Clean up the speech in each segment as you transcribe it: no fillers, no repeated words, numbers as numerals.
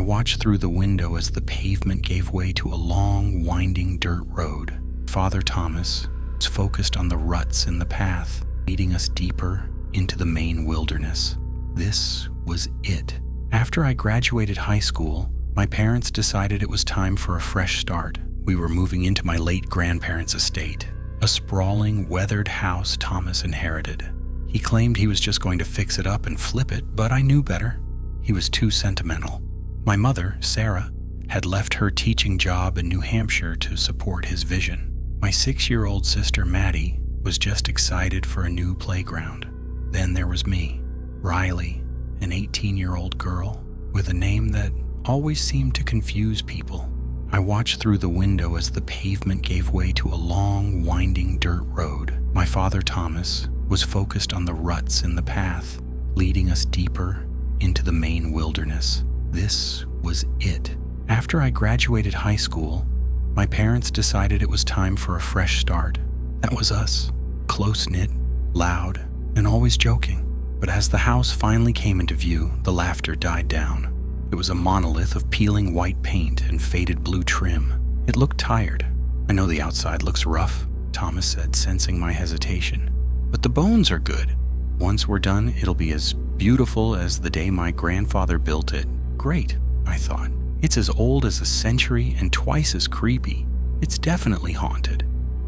watched through the window as the pavement gave way to a long, winding dirt road. Father Thomas was focused on the ruts in the path, leading us deeper into the Maine wilderness. This was it. After I graduated high school, my parents decided it was time for a fresh start. We were moving into my late grandparents' estate, a sprawling, weathered house Thomas inherited. He claimed he was just going to fix it up and flip it, but I knew better. He was too sentimental. My mother, Sarah, had left her teaching job in New Hampshire to support his vision. My 6-year-old sister, Maddie, was just excited for a new playground. Then there was me, Riley, an 18-year-old girl with a name that always seemed to confuse people. I watched through the window as the pavement gave way to a long, winding dirt road. My father, Thomas, was focused on the ruts in the path, leading us deeper into the Maine wilderness. This was it. After I graduated high school, my parents decided it was time for a fresh start. That was us, close-knit, loud, and always joking. But as the house finally came into view, the laughter died down. It was a monolith of peeling white paint and faded blue trim. It looked tired. "I know the outside looks rough," Thomas said, sensing my hesitation. "But the bones are good. Once we're done, it'll be as beautiful as the day my grandfather built it." Great, I thought. It's as old as a century and twice as creepy. It's definitely haunted.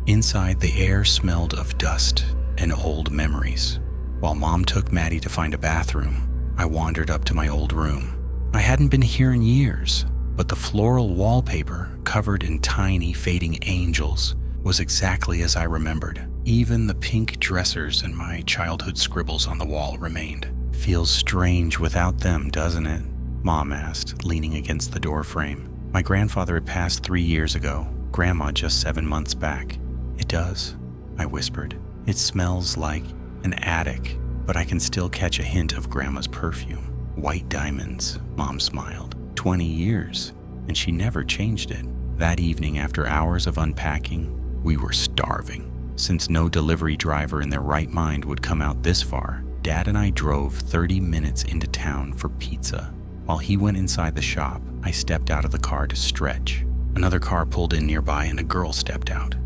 Inside, the air smelled of dust and old memories. While Mom took Maddie to find a bathroom, I wandered up to my old room. I hadn't been here in years, but the floral wallpaper, covered in tiny, fading angels, was exactly as I remembered. Even the pink dressers and my childhood scribbles on the wall remained. "Feels strange without them, doesn't it?" Mom asked, leaning against the door frame. "My grandfather had passed 3 years ago, Grandma just 7 months back." "It does," I whispered. "It smells like an attic, but I can still catch a hint of Grandma's perfume." "White diamonds," Mom smiled. 20 years, and she never changed it. That evening, after hours of unpacking, we were starving. Since no delivery driver in their right mind would come out this far, Dad and I drove 30 minutes into town for pizza. While he went inside the shop, I stepped out of the car to stretch. Another car pulled in nearby and a girl stepped out.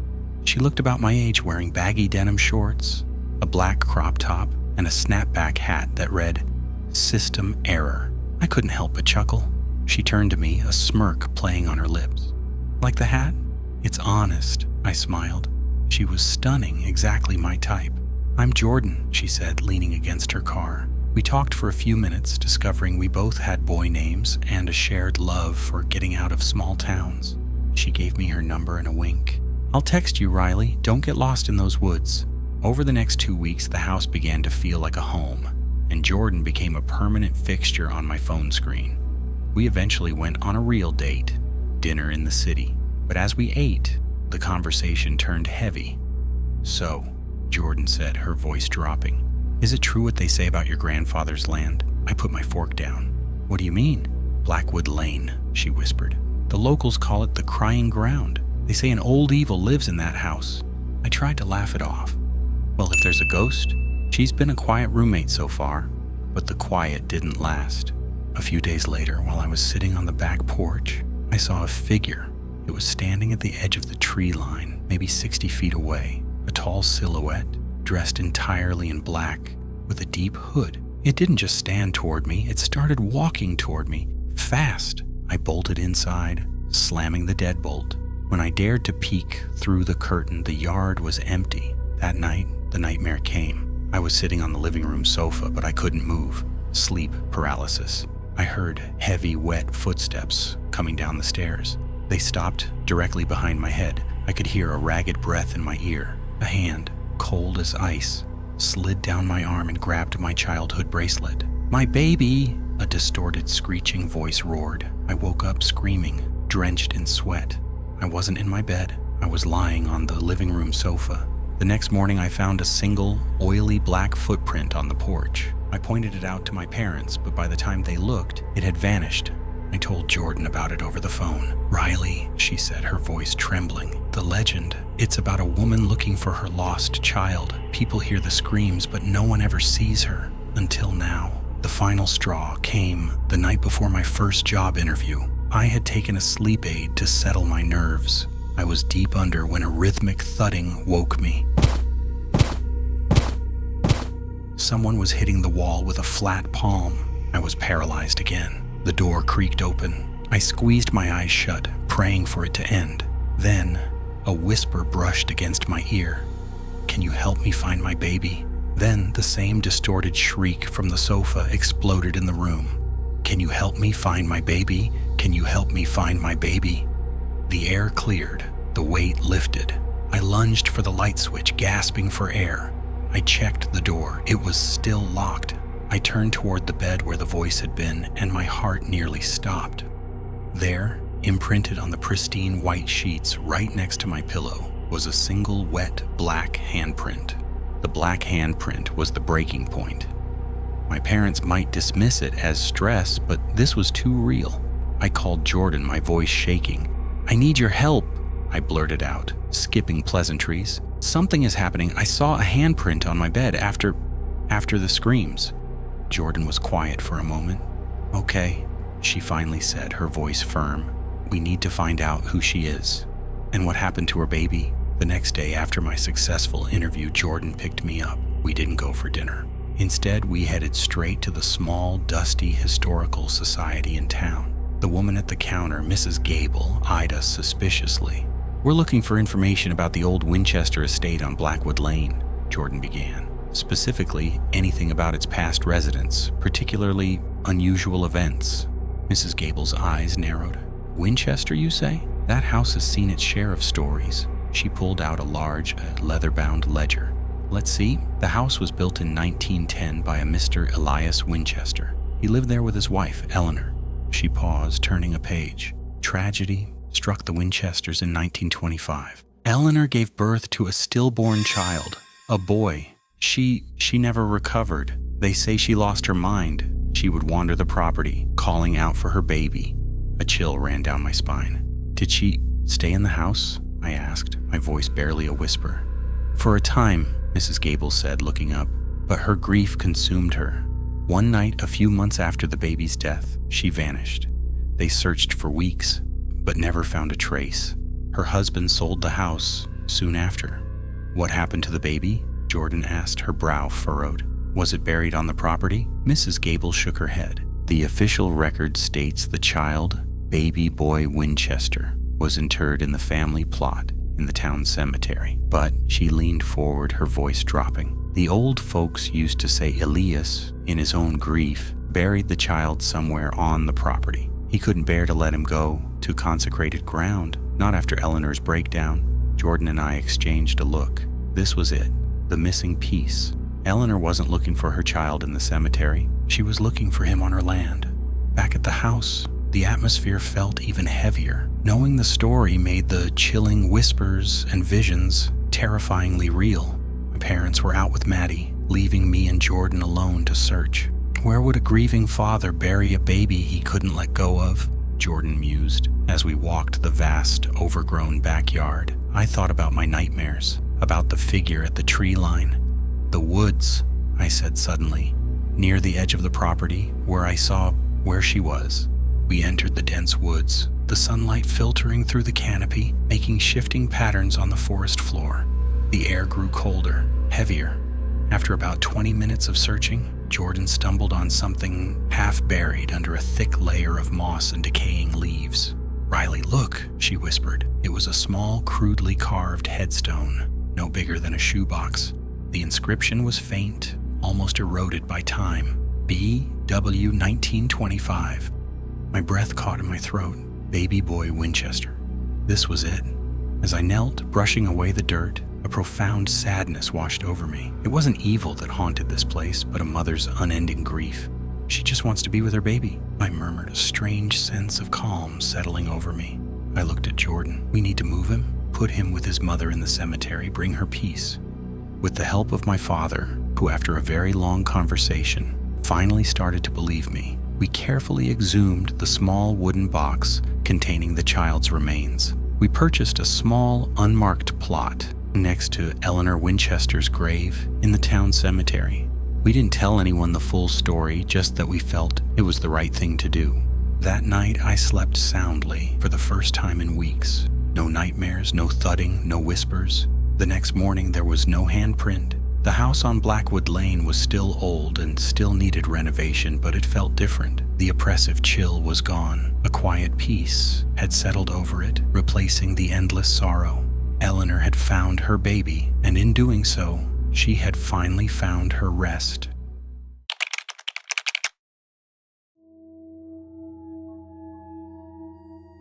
She looked about my age, wearing baggy denim shorts, a black crop top, and a snapback hat that read, "System Error." I couldn't help but chuckle. She turned to me, a smirk playing on her lips. "Like the hat? It's honest," I smiled. She was stunning, exactly my type. "I'm Jordan," she said, leaning against her car. We talked for a few minutes, discovering we both had boy names and a shared love for getting out of small towns. She gave me her number and a wink. "I'll text you, Riley. Don't get lost in those woods." Over the next 2 weeks, the house began to feel like a home, and Jordan became a permanent fixture on my phone screen. We eventually went on a real date, dinner in the city. But as we ate, the conversation turned heavy. "So," Jordan said, her voice dropping, "is it true what they say about your grandfather's land?" I put my fork down. "What do you mean?" "Blackwood Lane," she whispered. "The locals call it the Crying Ground. They say an old evil lives in that house." I tried to laugh it off. "Well, if there's a ghost, she's been a quiet roommate so far." But the quiet didn't last. A few days later, while I was sitting on the back porch, I saw a figure. It was standing at the edge of the tree line, maybe 60 feet away, a tall silhouette, dressed entirely in black, with a deep hood. It didn't just stand toward me, it started walking toward me, fast. I bolted inside, slamming the deadbolt. When I dared to peek through the curtain, the yard was empty. That night, the nightmare came. I was sitting on the living room sofa, but I couldn't move. Sleep paralysis. I heard heavy, wet footsteps coming down the stairs. They stopped directly behind my head. I could hear a ragged breath in my ear. A hand, cold as ice, slid down my arm and grabbed my childhood bracelet. "My baby!" A distorted, screeching voice roared. I woke up screaming, drenched in sweat. I wasn't in my bed. I was lying on the living room sofa. The next morning, I found a single, oily black footprint on the porch. I pointed it out to my parents, but by the time they looked, it had vanished. I told Jordan about it over the phone. "Riley," she said, her voice trembling. "The legend, it's about a woman looking for her lost child. People hear the screams, but no one ever sees her. Until now." The final straw came the night before my first job interview. I had taken a sleep aid to settle my nerves. I was deep under when a rhythmic thudding woke me. Someone was hitting the wall with a flat palm. I was paralyzed again. The door creaked open. I squeezed my eyes shut, praying for it to end. Then, a whisper brushed against my ear. "Can you help me find my baby?" Then, the same distorted shriek from the sofa exploded in the room. "Can you help me find my baby? Can you help me find my baby?" The air cleared. The weight lifted. I lunged for the light switch, gasping for air. I checked the door. It was still locked. I turned toward the bed where the voice had been, and my heart nearly stopped. There, imprinted on the pristine white sheets right next to my pillow, was a single wet black handprint. The black handprint was the breaking point. My parents might dismiss it as stress, but this was too real. I called Jordan, my voice shaking. "I need your help," I blurted out, skipping pleasantries. "Something is happening. I saw a handprint on my bed after the screams." Jordan was quiet for a moment. "Okay," she finally said, her voice firm. "We need to find out who she is. And what happened to her baby?" The next day after my successful interview, Jordan picked me up. We didn't go for dinner. Instead, we headed straight to the small, dusty historical society in town. The woman at the counter, Mrs. Gable, eyed us suspiciously. "We're looking for information about the old Winchester estate on Blackwood Lane," Jordan began. "Specifically, anything about its past residents, particularly unusual events." Mrs. Gable's eyes narrowed. "Winchester, you say? That house has seen its share of stories." She pulled out a large, leather-bound ledger. "Let's see. The house was built in 1910 by a Mr. Elias Winchester. He lived there with his wife, Eleanor." She paused, turning a page. "Tragedy struck the Winchesters in 1925. Eleanor gave birth to a stillborn child, a boy. She never recovered. They say she lost her mind. She would wander the property, calling out for her baby." A chill ran down my spine. "Did she stay in the house?" I asked, my voice barely a whisper. "For a time," Mrs. Gable said, looking up, "but her grief consumed her. One night, a few months after the baby's death, she vanished. They searched for weeks, but never found a trace. Her husband sold the house soon after." "What happened to the baby?" Jordan asked, her brow furrowed. "Was it buried on the property?" Mrs. Gable shook her head. "The official record states the child, baby boy Winchester, was interred in the family plot in the town cemetery. But," she leaned forward, her voice dropping, "the old folks used to say Elias, in his own grief, buried the child somewhere on the property. He couldn't bear to let him go to consecrated ground, not after Eleanor's breakdown." Jordan and I exchanged a look. This was it, the missing piece. Eleanor wasn't looking for her child in the cemetery. She was looking for him on her land. Back at the house, the atmosphere felt even heavier. Knowing the story made the chilling whispers and visions terrifyingly real. My parents were out with Maddie, leaving me and Jordan alone to search. Where would a grieving father bury a baby he couldn't let go of? Jordan mused as we walked the vast, overgrown backyard. I thought about my nightmares, about the figure at the tree line. "The woods," I said suddenly, "near the edge of the property, where I saw where she was." We entered the dense woods, the sunlight filtering through the canopy, making shifting patterns on the forest floor. The air grew colder, heavier. After about 20 minutes of searching, Jordan stumbled on something half buried under a thick layer of moss and decaying leaves. "Riley, look," she whispered. It was a small, crudely carved headstone, no bigger than a shoebox. The inscription was faint, almost eroded by time. B.W. 1925. My breath caught in my throat. Baby boy Winchester. This was it. As I knelt, brushing away the dirt, a profound sadness washed over me. It wasn't evil that haunted this place, but a mother's unending grief. "She just wants to be with her baby," I murmured, a strange sense of calm settling over me. I looked at Jordan. "We need to move him, put him with his mother in the cemetery, bring her peace." With the help of my father, who after a very long conversation, finally started to believe me, we carefully exhumed the small wooden box containing the child's remains. We purchased a small, unmarked plot next to Eleanor Winchester's grave in the town cemetery. We didn't tell anyone the full story, just that we felt it was the right thing to do. That night, I slept soundly for the first time in weeks. No nightmares, no thudding, no whispers. The next morning, there was no handprint. The house on Blackwood Lane was still old and still needed renovation, but it felt different. The oppressive chill was gone. A quiet peace had settled over it, replacing the endless sorrow. Eleanor had found her baby, and in doing so, she had finally found her rest.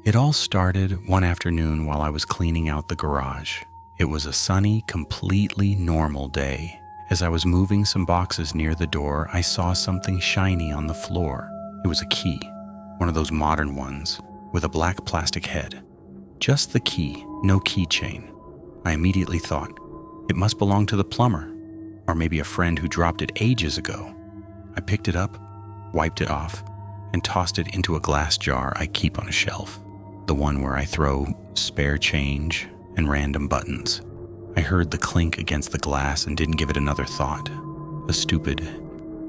It all started one afternoon while I was cleaning out the garage. It was a sunny, completely normal day. As I was moving some boxes near the door, I saw something shiny on the floor. It was a key, one of those modern ones, with a black plastic head. Just the key, no keychain. I immediately thought, it must belong to the plumber, or maybe a friend who dropped it ages ago. I picked it up, wiped it off, and tossed it into a glass jar I keep on a shelf, the one where I throw spare change and random buttons. I heard the clink against the glass and didn't give it another thought. A stupid,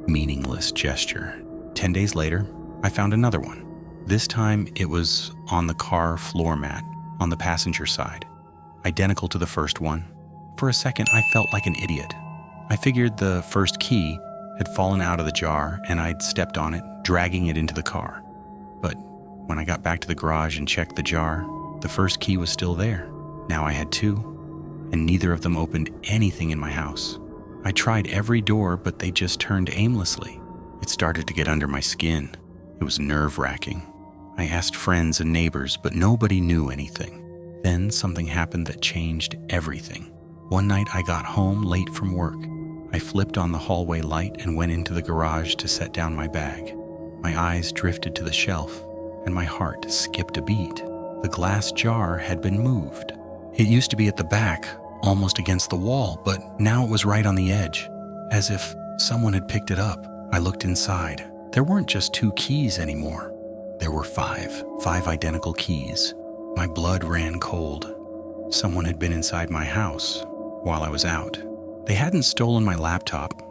meaningless gesture. 10 days later, I found another one. This time, it was on the car floor mat, on the passenger side. Identical to the first one. For a second, I felt like an idiot. I figured the first key had fallen out of the jar and I'd stepped on it, dragging it into the car. But when I got back to the garage and checked the jar, the first key was still there. Now I had two, and neither of them opened anything in my house. I tried every door, but they just turned aimlessly. It started to get under my skin. It was nerve-wracking. I asked friends and neighbors, but nobody knew anything. Then something happened that changed everything. One night I got home late from work. I flipped on the hallway light and went into the garage to set down my bag. My eyes drifted to the shelf, and my heart skipped a beat. The glass jar had been moved. It used to be at the back, almost against the wall, but now it was right on the edge, as if someone had picked it up. I looked inside. There weren't just 2 keys anymore. There were 5 identical keys. My blood ran cold. Someone had been inside my house while I was out. They hadn't stolen my laptop.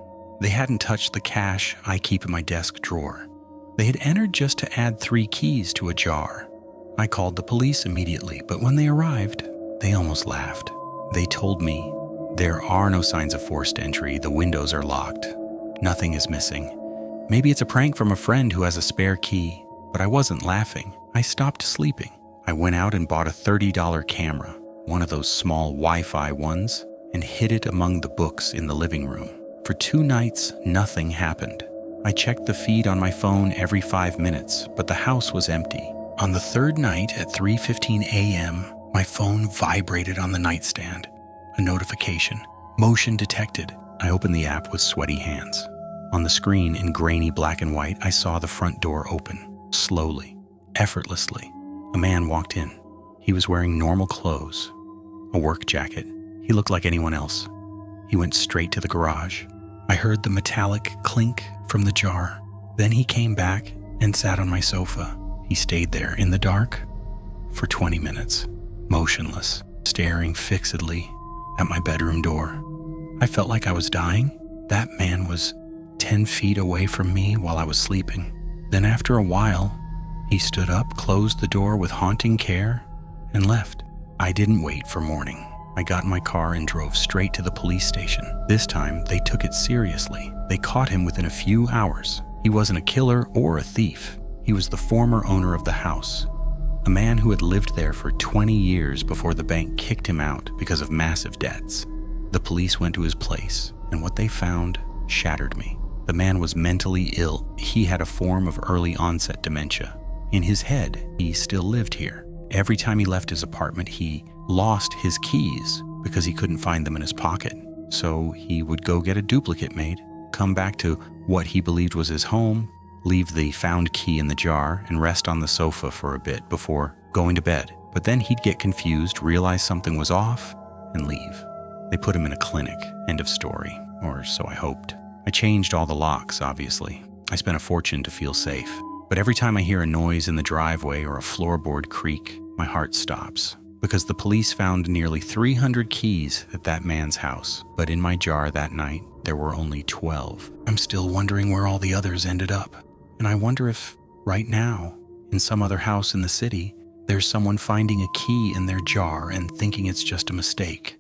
They hadn't touched the cash I keep in my desk drawer. They had entered just to add 3 keys to a jar. I called the police immediately, but when they arrived, they almost laughed. They told me, there are no signs of forced entry, the windows are locked. Nothing is missing. Maybe it's a prank from a friend who has a spare key, but I wasn't laughing. I stopped sleeping. I went out and bought a $30 camera, one of those small Wi-Fi ones, and hid it among the books in the living room. For 2 nights, nothing happened. I checked the feed on my phone every 5 minutes, but the house was empty. On the 3rd night at 3:15 a.m., my phone vibrated on the nightstand. A notification. Motion detected. I opened the app with sweaty hands. On the screen, in grainy black and white, I saw the front door open. Slowly, effortlessly. A man walked in. He was wearing normal clothes. A work jacket. He looked like anyone else. He went straight to the garage. I heard the metallic clink from the jar. Then he came back and sat on my sofa. He stayed there in the dark for 20 minutes. Motionless, staring fixedly at my bedroom door. I felt like I was dying. That man was 10 feet away from me while I was sleeping. Then after a while, he stood up, closed the door with haunting care, and left. I didn't wait for morning. I got in my car and drove straight to the police station. This time, they took it seriously. They caught him within a few hours. He wasn't a killer or a thief. He was the former owner of the house. A man who had lived there for 20 years before the bank kicked him out because of massive debts. The police went to his place, and what they found shattered me. The man was mentally ill. He had a form of early onset dementia. In his head, he still lived here. Every time he left his apartment, he lost his keys because he couldn't find them in his pocket. So he would go get a duplicate made, come back to what he believed was his home, leave the found key in the jar, and rest on the sofa for a bit before going to bed. But then he'd get confused, realize something was off, and leave. They put him in a clinic. End of story. Or so I hoped. I changed all the locks, obviously. I spent a fortune to feel safe. But every time I hear a noise in the driveway or a floorboard creak, my heart stops. Because the police found nearly 300 keys at that man's house. But in my jar that night, there were only 12. I'm still wondering where all the others ended up. And I wonder if, right now, in some other house in the city, there's someone finding a key in their jar and thinking it's just a mistake.